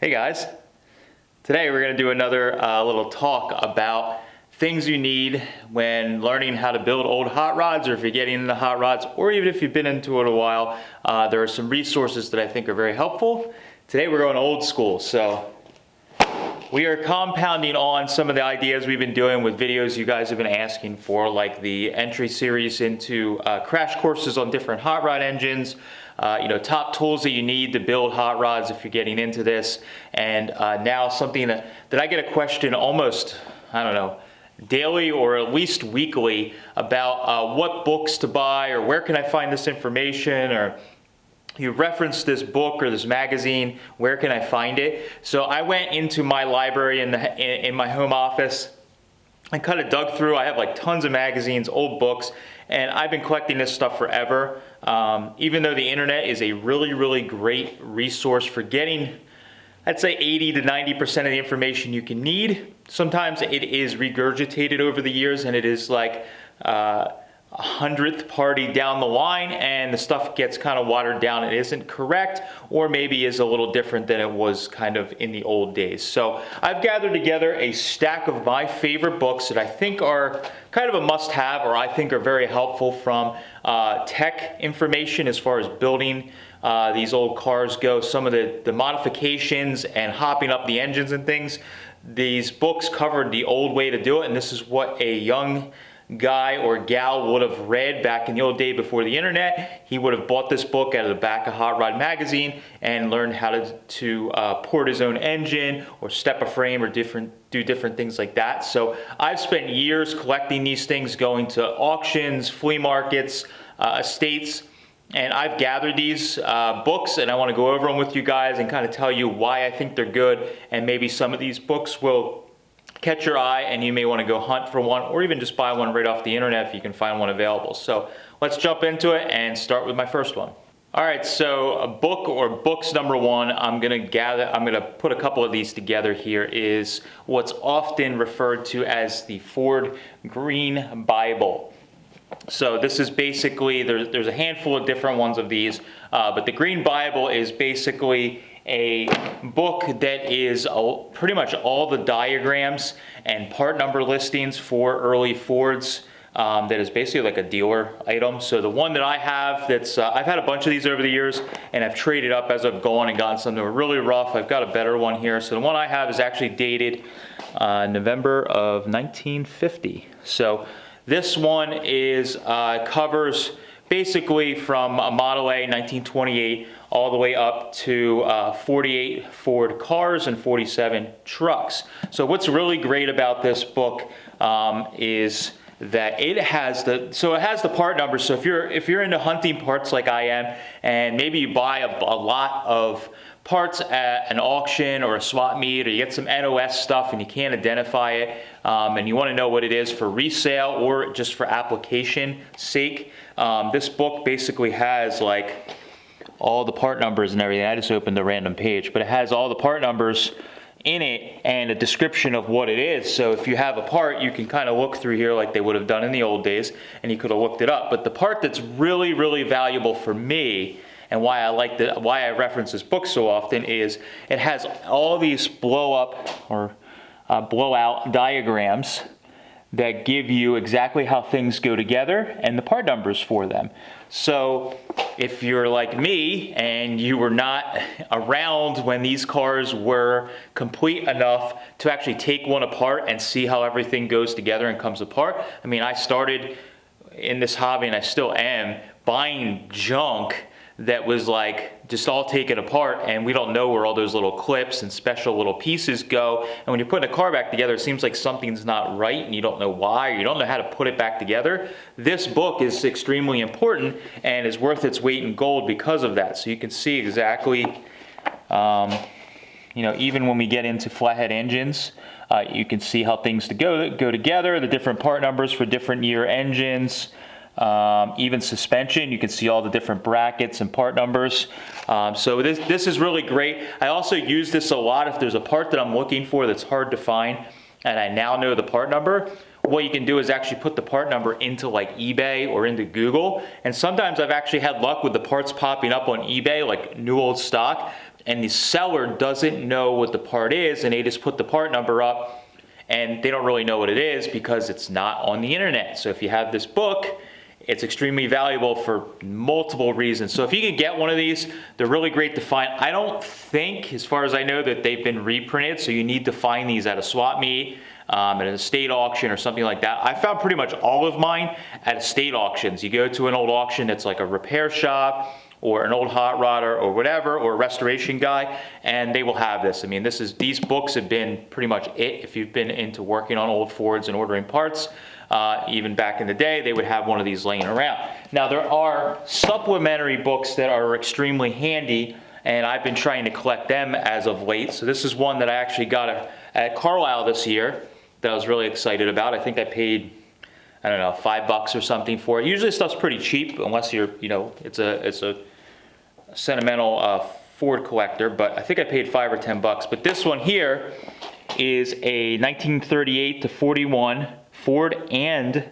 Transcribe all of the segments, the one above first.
Hey guys, today we're going to do another little talk about things you need when learning how to build old hot rods, or if you're getting into hot rods, or even if you've been into it a while. There are some resources that I think are very helpful. Today we're going old school, so we are compounding on some of the ideas we've been doing with videos you guys have been asking for, like the entry series into crash courses on different hot rod engines, top tools that you need to build hot rods if you're getting into this, and now something that I get a question almost, I don't know, daily or at least weekly about what books to buy, or where can I find this information, or you referenced this book or this magazine, where can I find it? So I went into my library in my home office and kind of dug through. I have like tons of magazines, old books, and I've been collecting this stuff forever. Even though the internet is a really, really great resource for getting, I'd say 80 to 90% of the information you can need, sometimes it is regurgitated over the years, and it is like a 100th party down the line, and the stuff gets kind of watered down. It isn't correct, or maybe is a little different than it was kind of in the old days. So I've gathered together a stack of my favorite books that I think are kind of a must-have, or I think are very helpful from tech information as far as building these old cars go, some of the modifications and hopping up the engines and things. These books covered the old way to do it, and this is what a young guy or gal would have read back in the old day before the internet. He would have bought this book out of the back of Hot Rod magazine and learned how to port his own engine or step a frame or do different things like that. So I've spent years collecting these things, going to auctions, flea markets, estates, and I've gathered these books, and I want to go over them with you guys and kind of tell you why I think they're good, and maybe some of these books will catch your eye and you may want to go hunt for one, or even just buy one right off the internet if you can find one available. So let's jump into it and start with my first one. All right, so a book, or books number one, I'm gonna put a couple of these together here, is what's often referred to as the Ford Green Bible. So this is basically, there's a handful of different ones of these, but the Green Bible is basically a book that is pretty much all the diagrams and part number listings for early Fords. That is basically like a dealer item. So the one that I have, I've had a bunch of these over the years, and I've traded up as I've gone and gotten some that were really rough. I've got a better one here. So the one I have is actually dated November of 1950. So this one covers basically from a Model A 1928 all the way up to 48 Ford cars and 47 trucks. So what's really great about this book is that it has the part numbers. So if you're into hunting parts like I am, and maybe you buy a lot of parts at an auction or a swap meet, or you get some NOS stuff and you can't identify it, and you want to know what it is for resale or just for application sake, this book basically has like all the part numbers and everything. I just opened a random page, but it has all the part numbers in it and a description of what it is. So if you have a part, you can kind of look through here like they would have done in the old days, and you could have looked it up. But the part that's really, really valuable for me, and why I reference this book so often, is it has all these blowout diagrams that give you exactly how things go together and the part numbers for them. So if you're like me and you were not around when these cars were complete enough to actually take one apart and see how everything goes together and comes apart, I mean, I started in this hobby, and I still am, buying junk that was like just all taken apart, and we don't know where all those little clips and special little pieces go. And when you're putting a car back together, it seems like something's not right, and you don't know why, or you don't know how to put it back together. This book is extremely important and is worth its weight in gold because of that. So you can see exactly, even when we get into flathead engines, you can see how things go together, the different part numbers for different year engines. Even suspension, you can see all the different brackets and part numbers. So this is really great. I also use this a lot if there's a part that I'm looking for that's hard to find, and I now know the part number. What you can do is actually put the part number into like eBay or into Google, and sometimes I've actually had luck with the parts popping up on eBay, like new old stock, and the seller doesn't know what the part is, and they just put the part number up, and they don't really know what it is because it's not on the internet. So if you have this book, it's extremely valuable for multiple reasons. So if you can get one of these, they're really great to find. I don't think, as far as I know, that they've been reprinted, so you need to find these at a swap meet, at an estate auction or something like that. I found pretty much all of mine at estate auctions. You go to an old auction that's like a repair shop or an old hot rodder or whatever, or a restoration guy, and they will have this. I mean, these books have been pretty much it if you've been into working on old Fords and ordering parts. Even back in the day, they would have one of these laying around. Now, there are supplementary books that are extremely handy, and I've been trying to collect them as of late. So this is one that I actually got at Carlisle this year that I was really excited about. I think I paid, I don't know, $5 or something for it. Usually stuff's pretty cheap unless you're, it's a sentimental Ford collector, but I think I paid $5 or $10. But this one here is a 1938 to 41 Ford and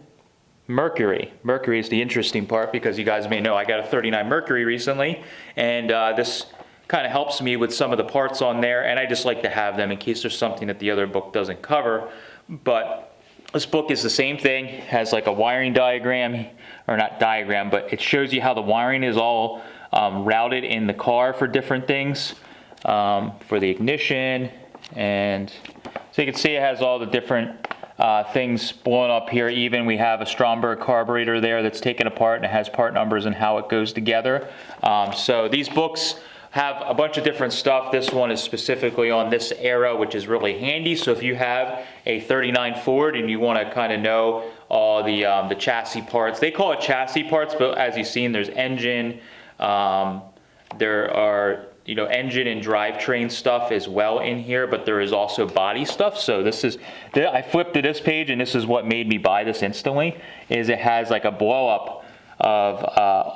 Mercury. Mercury is the interesting part because you guys may know I got a 39 Mercury recently, and this kind of helps me with some of the parts on there, and I just like to have them in case there's something that the other book doesn't cover. But this book is the same thing, has like a wiring diagram, or not diagram, but it shows you how the wiring is all routed in the car for different things, for the ignition, and so you can see it has all the different things blown up here. Even we have a Stromberg carburetor there that's taken apart and it has part numbers and how it goes together. So these books have a bunch of different stuff. This one is specifically on this era, which is really handy. So if you have a 39 Ford and you want to kind of know all the chassis parts, they call it chassis parts, but as you've seen, there's engine, there are engine and drivetrain stuff as well in here, but there is also body stuff. So I flipped to this page, and this is what made me buy this instantly, is it has like a blow up of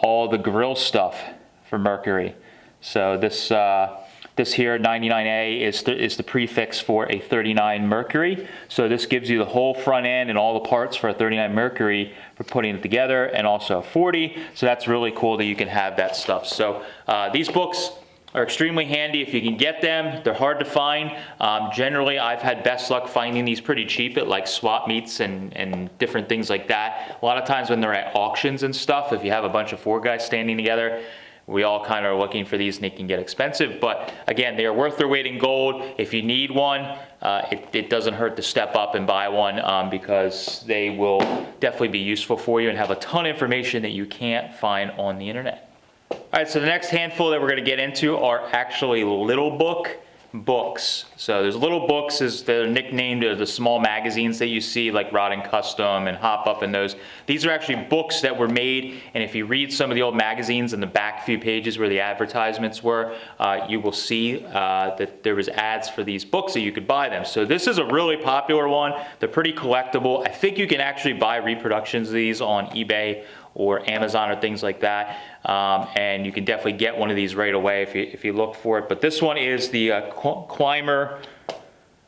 all the grill stuff for Mercury. So this here 99A is the prefix for a 39 Mercury. So this gives you the whole front end and all the parts for a 39 Mercury for putting it together, and also a 40. So that's really cool that you can have that stuff. So these books are extremely handy if you can get them. They're hard to find. Generally, I've had best luck finding these pretty cheap at like swap meets and different things like that. A lot of times when they're at auctions and stuff, if you have a bunch of Ford guys standing together, we all kind of are looking for these, and they can get expensive. But again, they are worth their weight in gold. If you need one, it doesn't hurt to step up and buy one, because they will definitely be useful for you and have a ton of information that you can't find on the internet. All right, so the next handful that we're going to get into are actually little book books. So there's little books, as they're nicknamed, the small magazines that you see like Rod and Custom and Hop Up and those. These are actually books that were made, and if you read some of the old magazines in the back few pages where the advertisements were, you will see that there was ads for these books that you could buy them. So this is a really popular one. They're pretty collectible. I think you can actually buy reproductions of these on eBay or Amazon or things like that, and you can definitely get one of these right away if you look for it. But this one is the Climber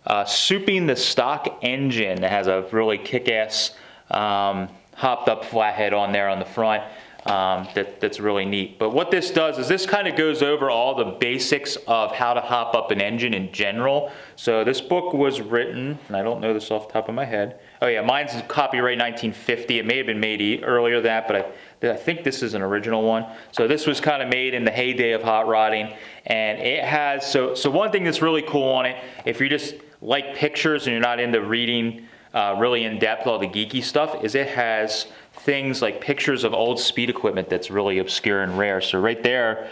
Souping the Stock Engine. That has a really kick-ass hopped up flathead on there on the front. That's really neat. But what this does is this kind of goes over all the basics of how to hop up an engine in general. So this book was written, and I don't know this off the top of my head. Oh yeah, mine's copyright 1950. It may have been made earlier than that, but I think this is an original one. So this was kind of made in the heyday of hot rodding, and it has, so one thing that's really cool on it, if you just like pictures and you're not into reading really in depth all the geeky stuff, is it has things like pictures of old speed equipment that's really obscure and rare. So right there,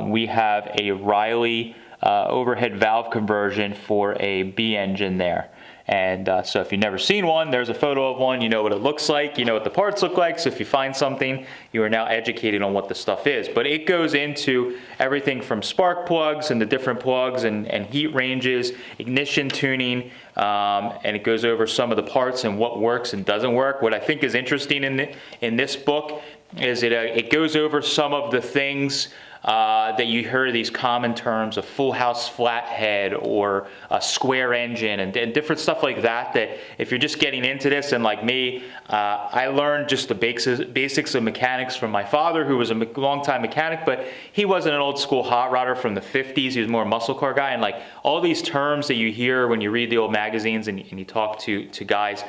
we have a Riley overhead valve conversion for a B engine there. And so if you've never seen one, there's a photo of one. You know what it looks like. You know what the parts look like. So if you find something, you are now educated on what the stuff is. But it goes into everything from spark plugs and the different plugs and heat ranges, ignition tuning, and it goes over some of the parts and what works and doesn't work. What I think is interesting in this book is it goes over some of the things that you hear these common terms of full house flathead or a square engine and different stuff like that, that if you're just getting into this, and like me, I learned just the basics of mechanics from my father, who was a long-time mechanic, but he wasn't an old school hot rodder from the 50s. He was more a muscle car guy, and like all these terms that you hear when you read the old magazines and you talk to guys,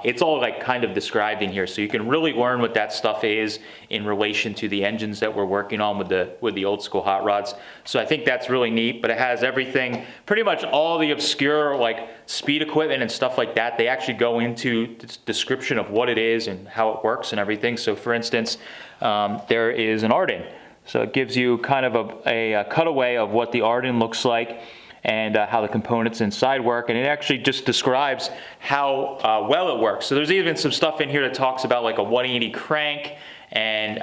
it's all like kind of described in here, so you can really learn what that stuff is in relation to the engines that we're working on with the old school hot rods. So I think that's really neat, but it has everything, pretty much all the obscure like speed equipment and stuff like that. They actually go into the description of what it is and how it works and everything. So for instance, there is an Arden. So it gives you kind of a cutaway of what the Arden looks like and how the components inside work, and it actually just describes how well it works. So there's even some stuff in here that talks about like a 180 crank and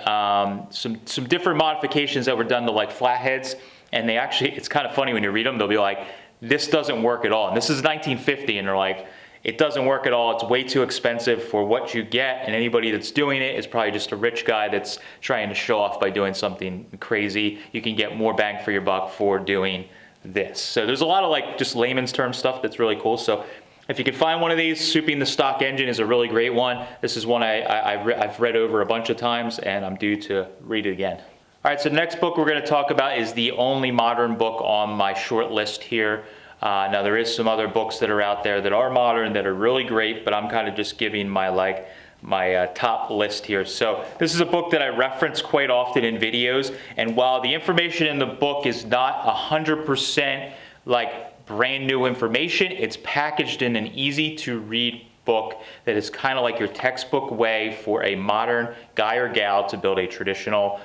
some different modifications that were done to like flatheads, and they actually, it's kind of funny when you read them, they'll be like, this doesn't work at all. And this is 1950, and they're like, it doesn't work at all. It's way too expensive for what you get, and anybody that's doing it is probably just a rich guy that's trying to show off by doing something crazy. You can get more bang for your buck for doing this. So there's a lot of like just layman's term stuff that's really cool. So if you can find one of these, Souping the Stock Engine is a really great one. This is one I've read over a bunch of times, and I'm due to read it again. All right, so the next book we're going to talk about is the only modern book on my short list here. Now there is some other books that are out there that are modern that are really great, but I'm kind of just giving my top list here. So this is a book that I reference quite often in videos, and while the information in the book is not 100% like brand new information, it's packaged in an easy to read book that is kind of like your textbook way for a modern guy or gal to build a traditional,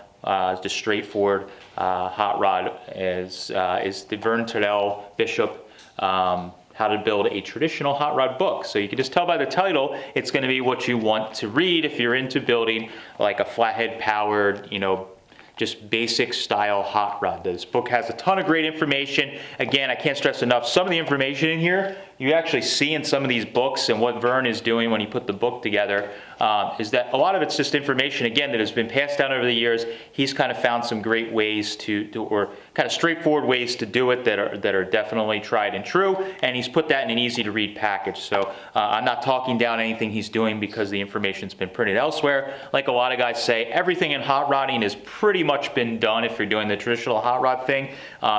just straightforward hot rod. Is the Vern Turdell Bishop How to Build a Traditional Hot Rod book. So you can just tell by the title, it's going to be what you want to read if you're into building like a flathead powered, just basic style hot rod. This book has a ton of great information. Again, I can't stress enough, some of the information in here you actually see in some of these books, and what Vern is doing when he put the book together is that a lot of it's just information, again, that has been passed down over the years. He's kind of found some great ways or kind of straightforward ways to do it that are definitely tried and true, and he's put that in an easy to read package. So I'm not talking down anything he's doing because the information's been printed elsewhere. Like a lot of guys say, everything in hot rodding has pretty much been done if you're doing the traditional hot rod thing.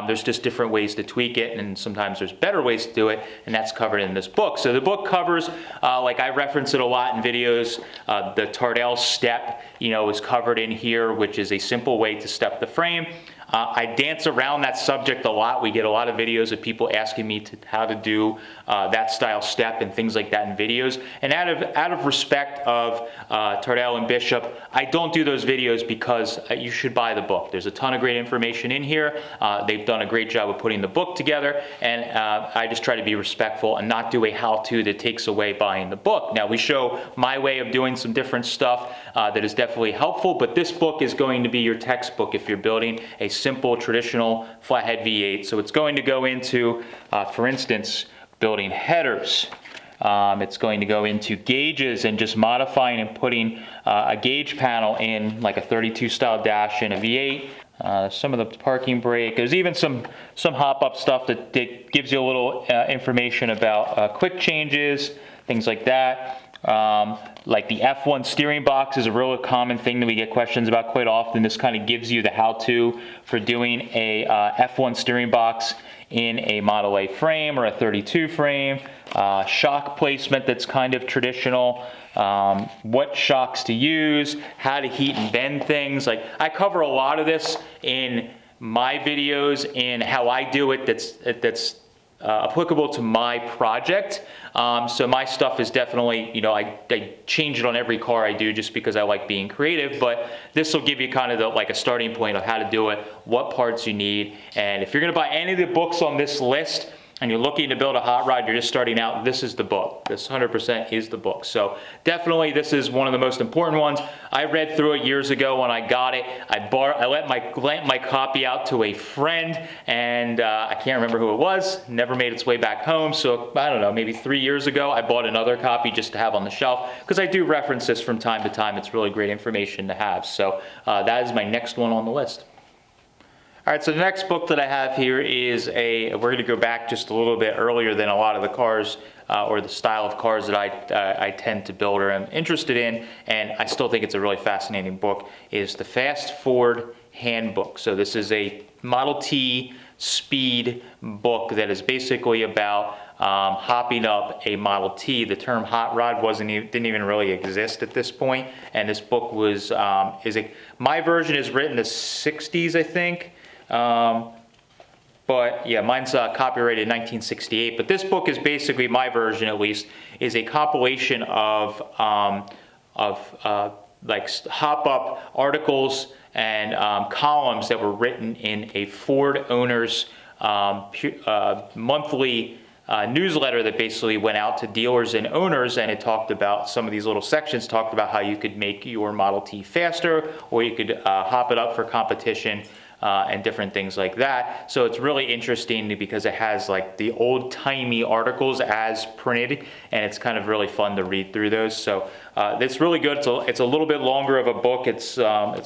There's just different ways to tweak it, and sometimes there's better ways to do it, and that's covered in this book. So the book covers, like I reference it a lot in videos, the Turdell step, is covered in here, which is a simple way to step the frame. I dance around that subject a lot. We get a lot of videos of people asking me how to do that style step and things like that in videos. And out of respect of Turdell and Bishop, I don't do those videos because you should buy the book. There's a ton of great information in here. They've done a great job of putting the book together, and I just try to be respectful and not do a how-to that takes away buying the book. Now, we show my way of doing some different stuff that is definitely helpful, but this book is going to be your textbook if you're building a simple traditional flathead V8. So it's going to go into, for instance, building headers. It's going to go into gauges and just modifying and putting a gauge panel in like a 32 style dash in a V8. Some of the parking brake. There's even some hop-up stuff that gives you a little information about quick changes, things like that. Like the F1 steering box is a real common thing that we get questions about quite often. This kind of gives you the how-to for doing a F1 steering box in a Model A frame or a 32 frame. Shock placement that's kind of traditional. What shocks to use, how to heat and bend things. Like I cover a lot of this in my videos and how I do it that's applicable to my project. So my stuff is definitely, I change it on every car I do just because I like being creative, but this will give you kind of like a starting point of how to do it, what parts you need. And if you're going to buy any of the books on this list, and you're looking to build a hot rod, you're just starting out, this is the book. This 100% is the book. So definitely this is one of the most important ones. I read through it years ago when I got it. I lent my copy out to a friend, and I can't remember who it was. Never made its way back home. So I don't know, maybe 3 years ago, I bought another copy just to have on the shelf because I do reference this from time to time. It's really great information to have. So that is my next one on the list. All right, so the next book that I have here is we're going to go back just a little bit earlier than a lot of the cars or the style of cars that I tend to build or am interested in, and I still think it's a really fascinating book, is the Fast Ford Handbook. So this is a Model T speed book that is basically about hopping up a Model T. The term hot rod didn't even really exist at this point, and this book was my version is written in the 60s, I think. But yeah, mine's copyrighted in 1968. But this book is basically, my version at least, is a compilation of like hop-up articles and columns that were written in a Ford owner's monthly newsletter that basically went out to dealers and owners, and it talked about, some of these little sections talked about how you could make your Model T faster, or you could hop it up for competition. And different things like that. So it's really interesting because it has like the old-timey articles as printed, and it's kind of really fun to read through those. So it's really good. It's a little bit longer of a book. It's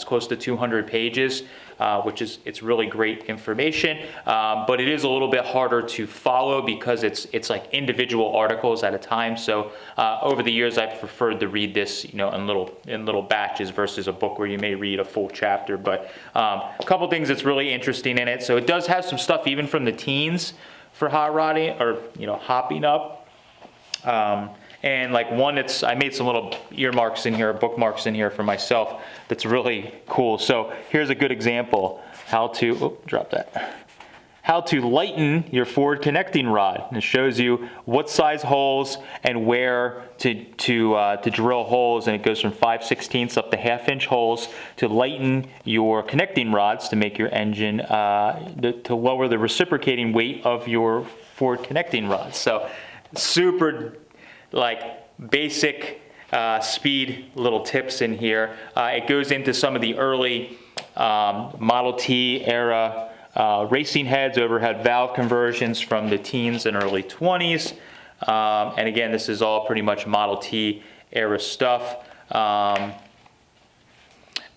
close to 200 pages, it's really great information. But it is a little bit harder to follow because it's like individual articles at a time. So over the years, I've preferred to read this, in little batches versus a book where you may read a full chapter. But a couple things that's really interesting in it. So it does have some stuff even from the teens for hot rodding or hopping up. And like I made some little earmarks in here, bookmarks in here for myself. That's really cool. So here's a good example: how to lighten your Ford connecting rod. And it shows you what size holes and where to drill holes, and it goes from 5/16 up to 1/2-inch holes to lighten your connecting rods to make your engine to lower the reciprocating weight of your Ford connecting rods. So super basic speed little tips in here. It goes into some of the early Model T era racing heads, overhead valve conversions from the teens and early 20s. And again, this is all pretty much Model T era stuff.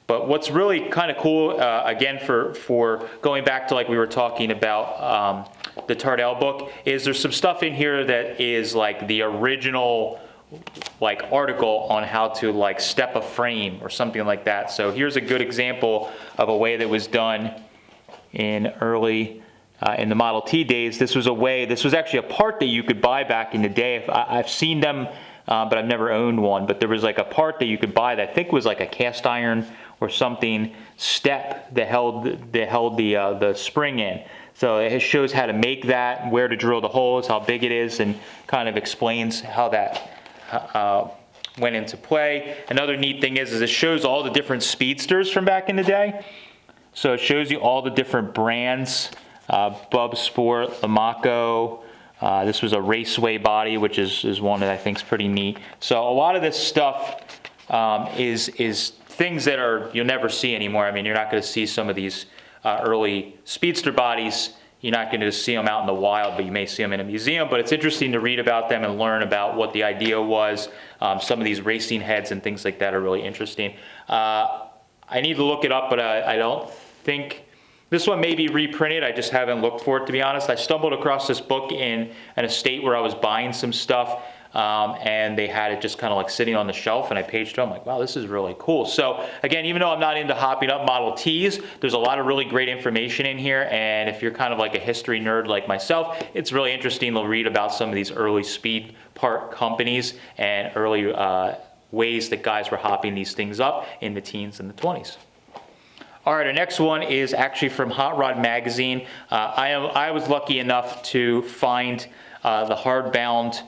But what's really kind of cool, again, for going back to like we were talking about the Tardell book, is there's some stuff in here that is like the original article on how to step a frame or something like that. So here's a good example of a way that was done in the Model T days. This was actually a part that you could buy back in the day. I've seen them, but I've never owned one. But there was like a part that you could buy that I think was like a cast iron or something step that held the spring in. So it shows how to make that, where to drill the holes, how big it is, and kind of explains how that went into play. Another neat thing is it shows all the different speedsters from back in the day. So it shows you all the different brands, Bub Sport, Lamaco. This was a Raceway body, which is one that I think is pretty neat. So a lot of this stuff is things that you'll never see anymore. I mean, you're not going to see some of these early speedster bodies. You're not going to see them out in the wild, but you may see them in a museum. But it's interesting to read about them and learn about what the idea was. Some of these racing heads and things like that are really interesting. I need to look it up, but I don't think this one may be reprinted. I just haven't looked for it, to be honest. I stumbled across this book in an estate where I was buying some stuff, and they had it just kind of sitting on the shelf, and I paged it. I'm like, wow, this is really cool. So again, even though I'm not into hopping up Model Ts, there's a lot of really great information in here, and if you're kind of like a history nerd like myself, it's really interesting to read about some of these early speed part companies and early ways that guys were hopping these things up in the teens and the 20s. All right, our next one is actually from Hot Rod Magazine. I was lucky enough to find the hardbound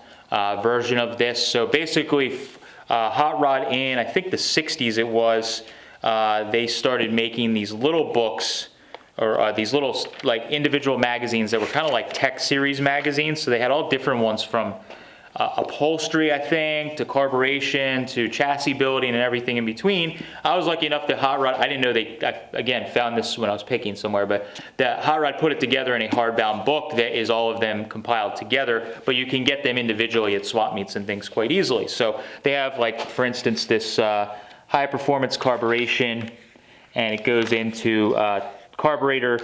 version of this. So basically, Hot Rod in, I think the 60s it was, they started making these little books, or these little individual magazines that were kind of like tech series magazines. So they had all different ones, from upholstery, I think, to carburation, to chassis building, and everything in between. I was lucky enough that Hot Rod, I didn't know I again found this when I was picking somewhere, but that Hot Rod put it together in a hardbound book that is all of them compiled together, but you can get them individually at swap meets and things quite easily. So they have, for instance, this high performance carburation, and it goes into carburetor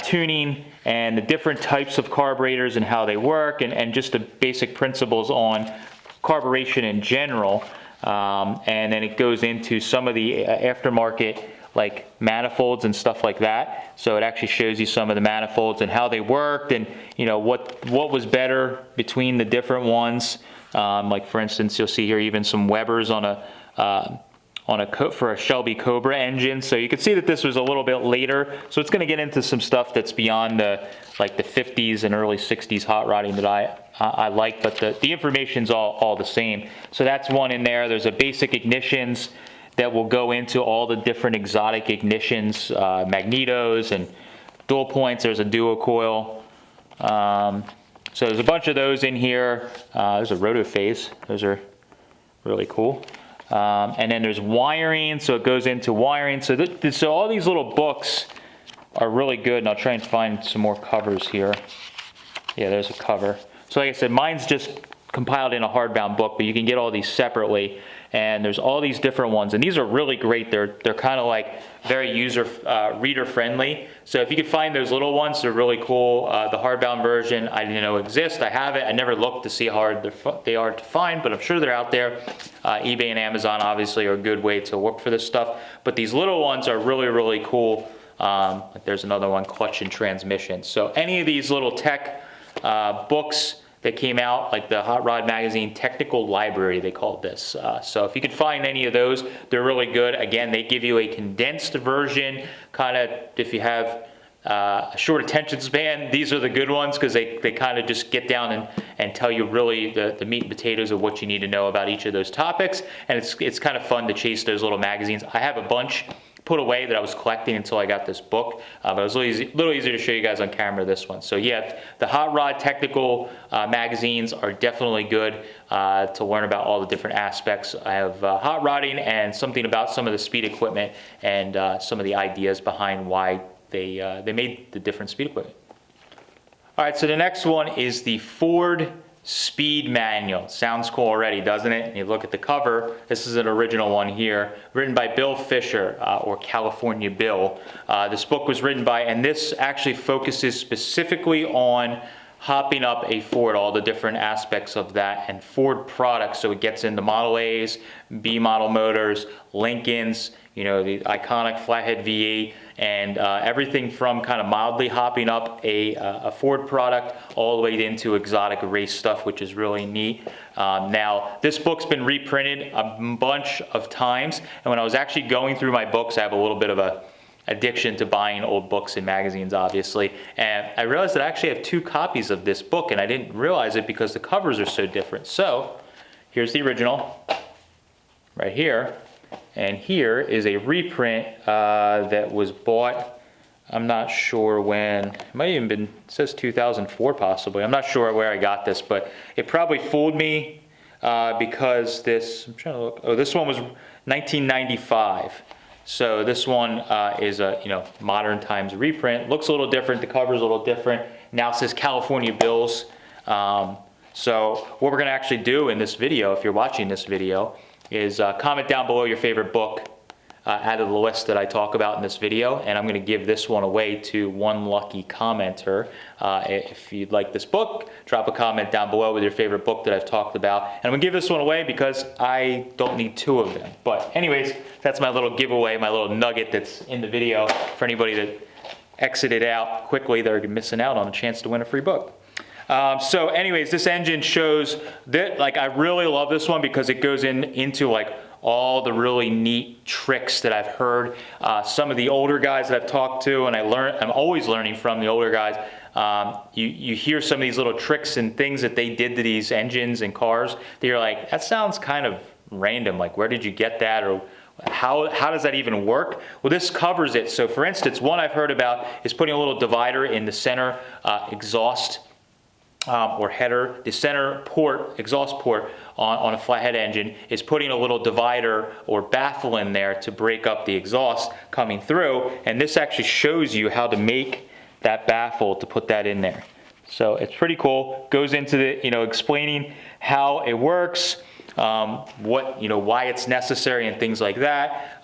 tuning and the different types of carburetors and how they work, and just the basic principles on carburation in general. And then it goes into some of the aftermarket like manifolds and stuff like that. So it actually shows you some of the manifolds and how they worked, and you know what was better between the different ones. Like for instance, you'll see here even some Webers on for a Shelby Cobra engine. So you can see that this was a little bit later. So it's going to get into some stuff that's beyond the 50s and early 60s hot rodding that I like, but the information's all the same. So that's one in there. There's a basic ignitions that will go into all the different exotic ignitions, magnetos and dual points. There's a dual coil. So there's a bunch of those in here. There's a rotophase. Those are really cool. And then there's wiring, so it goes into wiring. So all these little books are really good, and I'll try and find some more covers here. Yeah, there's a cover. So like I said, mine's just compiled in a hardbound book, but you can get all these separately. And there's all these different ones, and these are really great. They're kind of like very reader friendly. So if you could find those little ones, they're really cool. The hardbound version I didn't know exist. I have it. I never looked to see how hard they are to find, but I'm sure they're out there. eBay and Amazon obviously are a good way to look for this stuff. But these little ones are really cool. Like there's another one, clutch and transmission. So any of these little tech books that came out, like the Hot Rod Magazine Technical Library, they called this. So if you could find any of those, they're really good. Again, they give you a condensed version, kind of if you have a short attention span, these are the good ones, because they kind of just get down and tell you really the meat and potatoes of what you need to know about each of those topics. And it's kind of fun to chase those little magazines. I have a bunch put away that I was collecting until I got this book, but it was a little easier to show you guys on camera, this one. So yeah, the Hot Rod Technical magazines are definitely good to learn about all the different aspects. I have hot rodding and something about some of the speed equipment and some of the ideas behind why they made the different speed equipment. All right, so the next one is the Ford Speed Manual. Sounds cool already, doesn't it? And you look at the cover, this is an original one here, written by Bill Fisher, or California Bill. This book was written by, and this actually focuses specifically on hopping up a Ford, all the different aspects of that, and Ford products. So it gets into Model A's, B model motors, Lincolns, you know, the iconic flathead VE, and everything from kind of mildly hopping up a Ford product all the way into exotic race stuff, which is really neat. Now, this book's been reprinted a bunch of times, and when I was actually going through my books, I have a little bit of a addiction to buying old books and magazines, obviously, and I realized that I actually have 2 copies of this book, and I didn't realize it because the covers are so different. So here's the original right here, and here is a reprint that was bought, I'm not sure when, it might even been, it says 2004 possibly, I'm not sure where I got this, but it probably fooled me because this, I'm trying to look, oh, this one was 1995. So this one is a modern times reprint. Looks a little different. The cover's a little different. Now it says California Bills. So what we're going to actually do in this video, if you're watching this video, is comment down below your favorite book out of the list that I talk about in this video, and I'm going to give this one away to one lucky commenter. If you'd like this book, drop a comment down below with your favorite book that I've talked about, and I'm going to give this one away because I don't need 2 of them. But anyways, that's my little giveaway, my little nugget that's in the video for anybody that exited out quickly. They're missing out on a chance to win a free book. So anyways, this engine shows that, like, I really love this one because it goes into like all the really neat tricks that I've heard. Some of the older guys that I've talked to, and I'm always learning from the older guys. You hear some of these little tricks and things that they did to these engines and cars that you're like, that sounds kind of random. Like, where did you get that? Or how does that even work? Well, this covers it. So for instance, one I've heard about is putting a little divider in the center exhaust or header. The center port, exhaust port on a flathead engine is putting a little divider or baffle in there to break up the exhaust coming through, and this actually shows you how to make that baffle to put that in there. So it's pretty cool. Goes into the, explaining how it works. why it's necessary and things like that.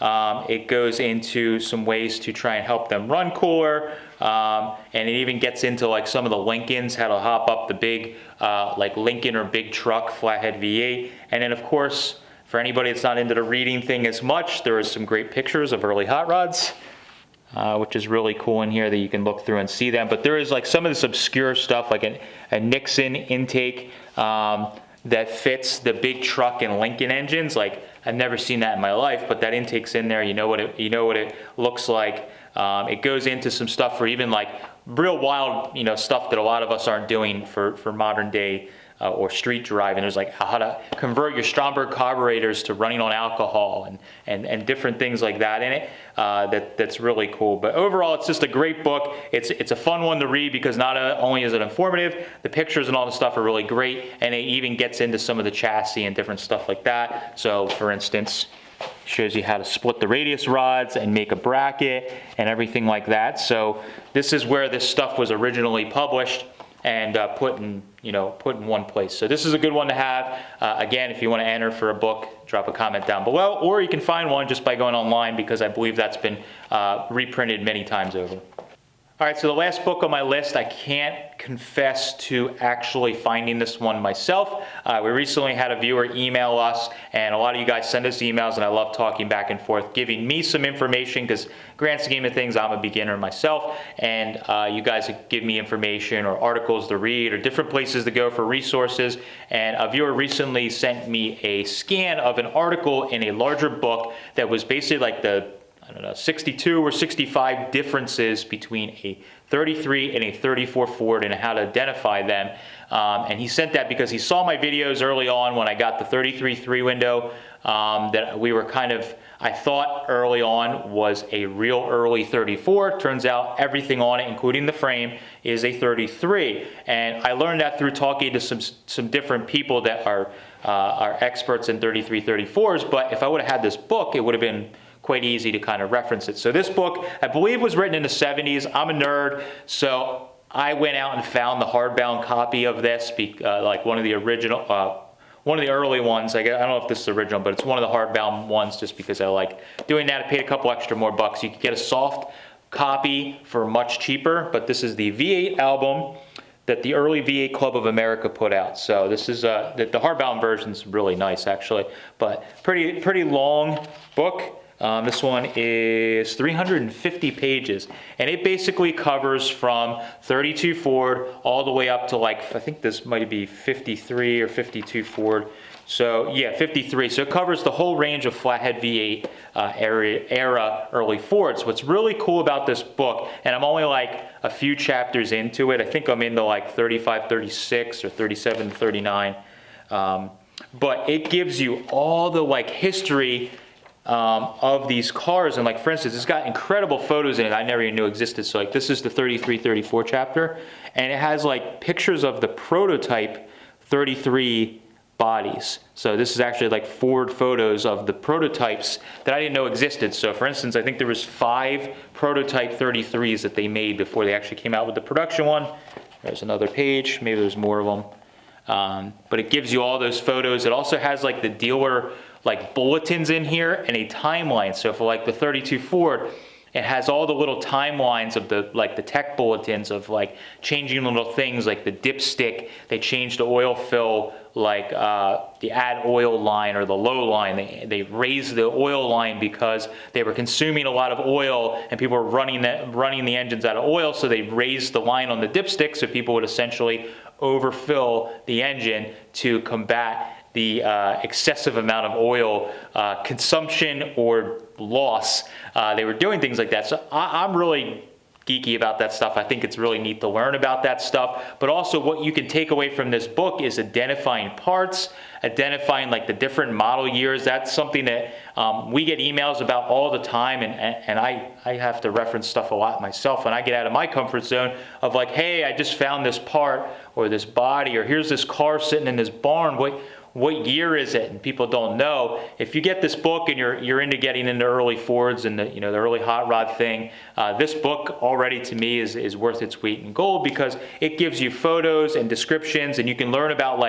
It goes into some ways to try and help them run cooler. And it even gets into like some of the Lincolns, how to hop up the big, like Lincoln or big truck flathead V8. And then of course, for anybody that's not into the reading thing as much, there is some great pictures of early hot rods. Which is really cool in here that you can look through and see them. But there is like some of this obscure stuff, like a Nixon intake that fits the big truck and Lincoln engines. Like I've never seen that in my life, but that intake's in there. You know what it looks like. It goes into some stuff for even like real wild, stuff that a lot of us aren't doing for modern day or street driving. There's like how to convert your Stromberg carburetors to running on alcohol and different things like that in it. That's really cool. But overall, it's just a great book. It's a fun one to read because not only is it informative, the pictures and all the stuff are really great, and it even gets into some of the chassis and different stuff like that. So for instance, shows you how to split the radius rods and make a bracket and everything like that. So this is where this stuff was originally published and put in one place. So this is a good one to have. Again, if you want to enter for a book, drop a comment down below, or you can find one just by going online because I believe that's been reprinted many times over. All right, so the last book on my list, I can't confess to actually finding this one myself. We recently had a viewer email us, and a lot of you guys send us emails, and I love talking back and forth, giving me some information, because grand scheme of things, I'm a beginner myself, and you guys give me information or articles to read or different places to go for resources. And a viewer recently sent me a scan of an article in a larger book that was basically like the 62 or 65 differences between a 33 and a 34 Ford and how to identify them. And he sent that because he saw my videos early on when I got the 33 3-window that we were I thought early on was a real early 34. Turns out everything on it, including the frame, is a 33. And I learned that through talking to some different people that are experts in 33 34s. But if I would have had this book, it would have been quite easy to kind of reference it. So this book, I believe, was written in the 70s. I'm a nerd, so I went out and found the hardbound copy of this, like one of the original, one of the early ones. I don't know if this is the original, but it's one of the hardbound ones just because I like doing that. I paid a couple extra more bucks. You could get a soft copy for much cheaper, but this is the V8 album that the early V8 Club of America put out. So this is the hardbound version is really nice, actually, but pretty long book. This one is 350 pages, and it basically covers from 32 Ford all the way up to I think this might be 53 or 52 Ford. So yeah, 53. So it covers the whole range of flathead V8 era early Fords. What's really cool about this book, and I'm only like a few chapters into it. I think I'm into like 35, 36 or 37, 39. But it gives you all the history of these cars, and for instance, it's got incredible photos in it I never even knew existed. So this is the 33 34 chapter, and it has pictures of the prototype 33 bodies. So this is actually Ford photos of the prototypes that I didn't know existed. So for instance, I think there was 5 prototype 33s that they made before they actually came out with the production one. There's another page, maybe there's more of them. But it gives you all those photos. It also has the dealer bulletins in here and a timeline. So for the 32 Ford, it has all the little timelines of the tech bulletins of changing little things like the dipstick. They changed the oil fill, the add oil line or the low line. They raised the oil line because they were consuming a lot of oil and people were running the engines out of oil. So they raised the line on the dipstick so people would essentially overfill the engine to combat the excessive amount of oil consumption or loss. They were doing things like that. So I'm really geeky about that stuff. I think it's really neat to learn about that stuff. But also what you can take away from this book is identifying parts, identifying the different model years. That's something that we get emails about all the time, and I have to reference stuff a lot myself when I get out of my comfort zone of hey, I just found this part or this body, or here's this car sitting in this barn. What year is it? And people don't know. If you get this book and you're into getting into early Fords and the early hot rod thing, this book already to me is worth its weight in gold because it gives you photos and descriptions, and you can learn about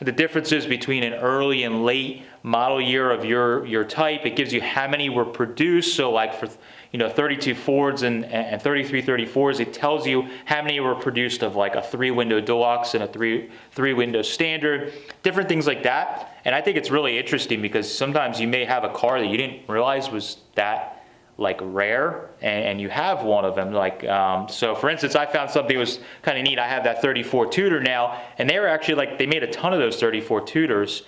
the differences between an early and late model year of your type. It gives you how many were produced. So like for 32 Fords and 33 34s, it tells you how many were produced of like a 3-window deluxe and a three-window standard, different things like that. And I think it's really interesting because sometimes you may have a car that you didn't realize was that like rare, and you have one of them. Like so for instance, I found something that was kind of neat. I have that 34 Tudor now, and they were actually like, they made a ton of those 34 Tudors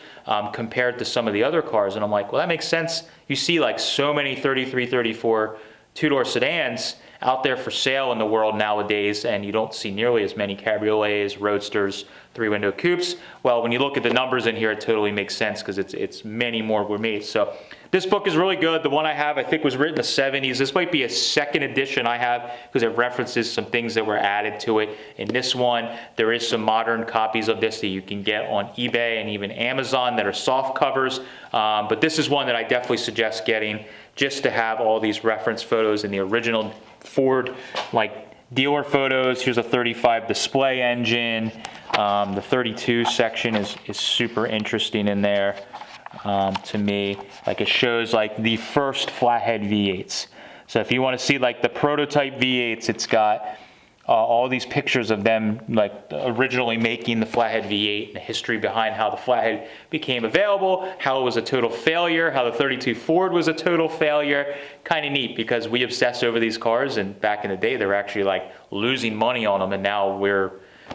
compared to some of the other cars, and I'm like, well, that makes sense. You see like so many 33 34 two-door sedans out there for sale in the world nowadays, and you don't see nearly as many cabriolets, roadsters, 3-window coupes. Well, when you look at the numbers in here, it totally makes sense because it's many more were made. So this book is really good. The one I have, I think, was written in the 70s. This might be a second edition I have because it references some things that were added to it. In this one, there is some modern copies of this that you can get on eBay and even Amazon that are soft covers. But this is one that I definitely suggest getting just to have all these reference photos and the original Ford like dealer photos. Here's a 35 display engine. The 32 section is super interesting in there to me. Like it shows like the first flathead V8s. So if you want to see like the prototype V8s, it's got all these pictures of them like originally making the flathead V8 and the history behind how the flathead became available, how it was a total failure, how the 32 Ford was a total failure. Kind of neat because we obsess over these cars, and back in the day they were actually like losing money on them, and now we're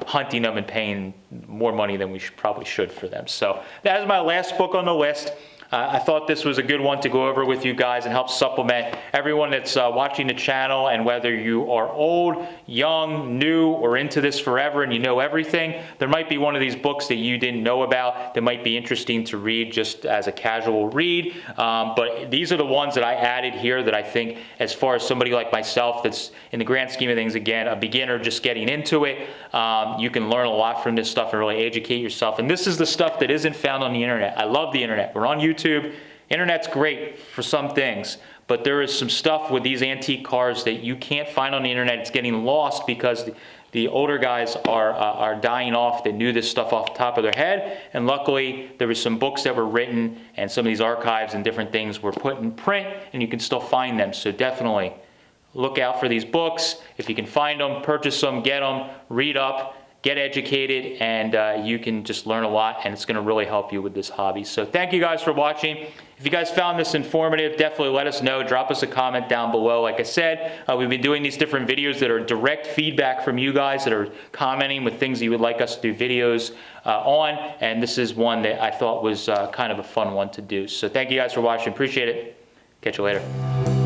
hunting them and paying more money than we probably should for them. So that is my last book on the list. I thought this was a good one to go over with you guys and help supplement everyone that's watching the channel, and whether you are old, young, new, or into this forever and you know everything, there might be one of these books that you didn't know about that might be interesting to read just as a casual read. But these are the ones that I added here that I think, as far as somebody like myself that's in the grand scheme of things, again, a beginner just getting into it, you can learn a lot from this stuff and really educate yourself. And this is the stuff that isn't found on the internet. I love the internet. We're on YouTube. Internet's great for some things, but there is some stuff with these antique cars that you can't find on the internet. It's getting lost because the older guys are dying off that knew this stuff off the top of their head. And luckily, there was some books that were written, and some of these archives and different things were put in print, and you can still find them. So definitely look out for these books. If you can find them, purchase them, get them, read up, get educated, and you can just learn a lot, and it's going to really help you with this hobby. So thank you guys for watching. If you guys found this informative, definitely let us know. Drop us a comment down below. Like I said, we've been doing these different videos that are direct feedback from you guys that are commenting with things you would like us to do videos on, and this is one that I thought was kind of a fun one to do. So thank you guys for watching. Appreciate it. Catch you later.